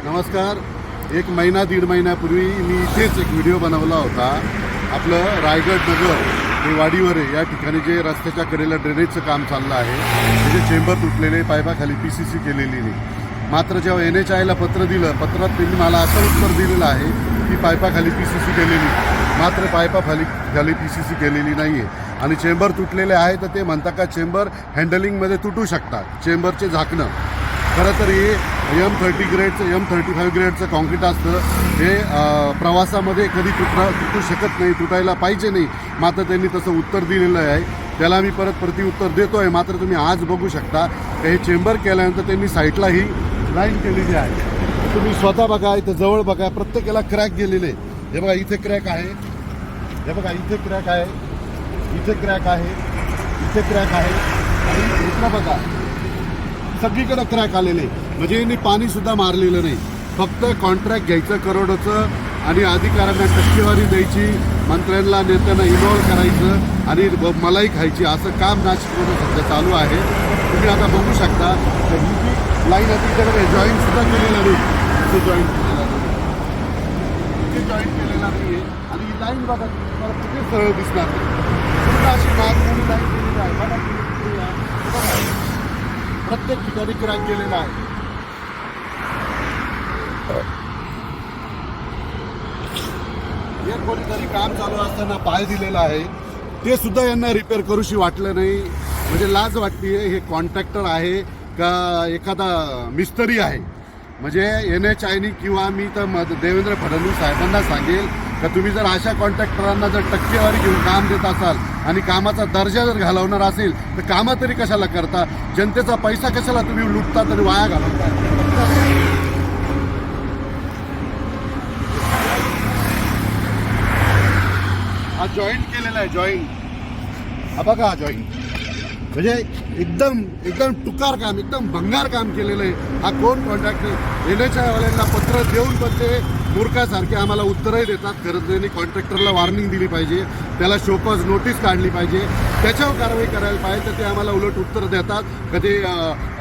नमस्कार. एक महिना दीड महिन्यापूर्वी मी इथेच एक व्हिडिओ बनवला होता. आपलं रायगड नगर हे वाडीवर आहे, या ठिकाणी जे रस्त्याच्या कडेला ड्रेनेजचं काम चाललं आहे, म्हणजे चेंबर तुटलेले, पायपाखाली PCC केलेली नाही. मात्र जेव्हा NHIला पत्र दिलं, पत्रात त्यांनी मला असं उत्तर दिलेलं आहे की पायपाखाली PCC केलेली, मात्र पायपाखाली PCC केलेली नाही आहे आणि चेंबर तुटलेले आहे. तर ते म्हणतात का चेंबर हँडलिंगमध्ये तुटू शकतात, चेंबरचे झाकणं. खरं तर हे M30 ग्रेडचं M35 ग्रेडचं कॉन्क्रीट असतं. हे प्रवासामध्ये कधी तुटू शकत नाही, तुटायला पाहिजे नाही. मात्र त्यांनी तसं उत्तर दिलेलं आहे. त्याला मी परत प्रतिउत्तर देतो आहे. मात्र तुम्ही आज बघू शकता की हे चेंबर केल्यानंतर त्यांनी साईडला ही लाईन केलेली आहे. तुम्ही स्वतः बघा, इथं जवळ बघा, प्रत्येकाला क्रॅक गेलेले. हे बघा इथे क्रॅक आहे, हे बघा इथे क्रॅक आहे, इथे क्रॅक आहे, इथे क्रॅक आहे आणि इथं बघा सगळीकडे क्रॅक आलेले. म्हणजे यांनी पाणीसुद्धा मारलेलं नाही. फक्त कॉन्ट्रॅक्ट घ्यायचं करोडोचं आणि अधिकाऱ्यांना टक्केवारी द्यायची, मंत्र्यांना नेत्यांना इन्व्हॉल्व करायचं आणि मलाई खायची, असं काम नाशिकमध्ये सध्या चालू आहे. तुम्ही आता बघू शकता ही जी लाईन आहे तिच्याकडे जॉईंटसुद्धा केलेला नाही, इथे जॉईंट केलेला नाही, इथे जॉईंट केलेला नाही आहे. आणि ही लाईन बघा तुम्हाला कुठे सरळ दिसणार नाही, अशी मागणी लाईन केलेली आहे. बघा प्रत्येक ठिकाणी क्रॅक केलेला आहे. हे कोणीतरी काम चालू असताना पाय दिलेला आहे, ते सुद्धा यांना रिपेअर करूशी वाटलं नाही. म्हणजे लाज वाटते. हे कॉन्ट्रॅक्टर आहे का एखादा मिस्त्री आहे? म्हणजे NHIनी किंवा मी तर देवेंद्र फडणवीस साहेबांना सांगेल का तुम्ही जर अशा कॉन्ट्रॅक्टरांना जर टक्केवारी घेऊन काम देत असाल आणि कामाचा दर्जा जर घालवणार असेल तर कामं तरी कशाला करता? जनतेचा पैसा कशाला तुम्ही लुटता तरी वाया घालवता? हा जॉईंट केलेला आहे, जॉईंट. हा बघा हा जॉईंट. म्हणजे एकदम टुकार काम, एकदम भंगार काम केलेलं आहे. हा कोण कॉन्ट्रॅक्टर? NHIवाल्यांना पत्र देऊन पण ते मूर्खासारखे आम्हाला उत्तरही देतात. खरंच त्यांनी कॉन्ट्रॅक्टरला वॉर्निंग दिली पाहिजे, त्याला शोकॉज नोटीस काढली पाहिजे, त्याच्यावर कारवाई करायला पाहिजे. तर ते आम्हाला उलट उत्तर देतात. कधी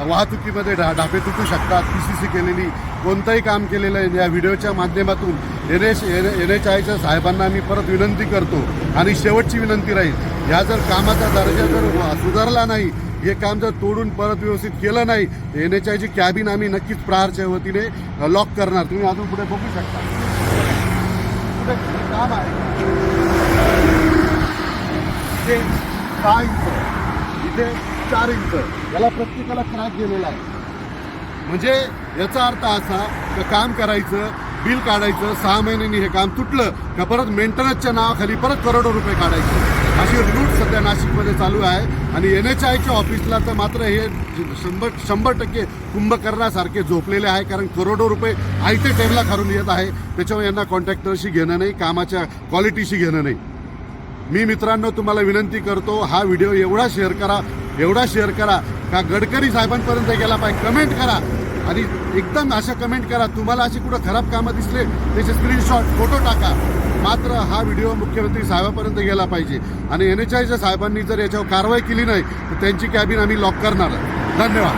वाहतुकीमध्ये ढापे तुटू शकतात, PCC केलेली, कोणतंही काम केलेलं आहे. या व्हिडिओच्या माध्यमातून NHIच्या साहेबांना मी परत विनंती करतो आणि शेवटची विनंती राहील, ह्या जर कामाचा दर्जा जर सुधारला नाही, हे काम जर तोडून परत व्यवस्थित केलं नाही, NHIची कॅबिन आम्ही नक्कीच प्रहारच्या वतीने लॉक करणार. तुम्ही अजून पुढे बघू शकता, पुढे काम आहे. इथे 6 इंच, इथे 4 इंच, याला प्रत्येकाला क्रॅक गेलेला आहे. म्हणजे याचा अर्थ असा की काम करायचं, बिल काढायचं, 6 महिन्यांनी हे काम तुटलं का परत मेंटेनन्सच्या नावाखाली परत करोडो रुपये काढायचे. अशी लूट सध्या नाशिकमध्ये चालू आहे. आणि NHIच्या ऑफिसला तर मात्र हे 100% कुंभकर्णासारखे झोपलेले आहे. कारण करोडो रुपये आयते टेबला खालून येत आहे. त्याच्यामुळे यांना कॉन्ट्रॅक्टरशी घेणं नाही, कामाच्या क्वालिटीशी घेणं नाही. मी मित्रांनो तुम्हाला विनंती करतो, हा व्हिडिओ एवढा शेअर करा का गडकरी साहेबांपर्यंत गेला पाहिजे. कमेंट करा आणि एकदम अशा कमेंट करा, तुम्हाला अशी कुठं खराब कामं दिसले त्याचे स्क्रीनशॉट फोटो टाका. मात्र हा व्हिडिओ मुख्यमंत्री साहेबांपर्यंत गेला पाहिजे. आणि NHIच्या साहेबांनी जर याच्यावर कारवाई केली नाही तर त्यांची कॅबिन आम्ही लॉक करणार. धन्यवाद.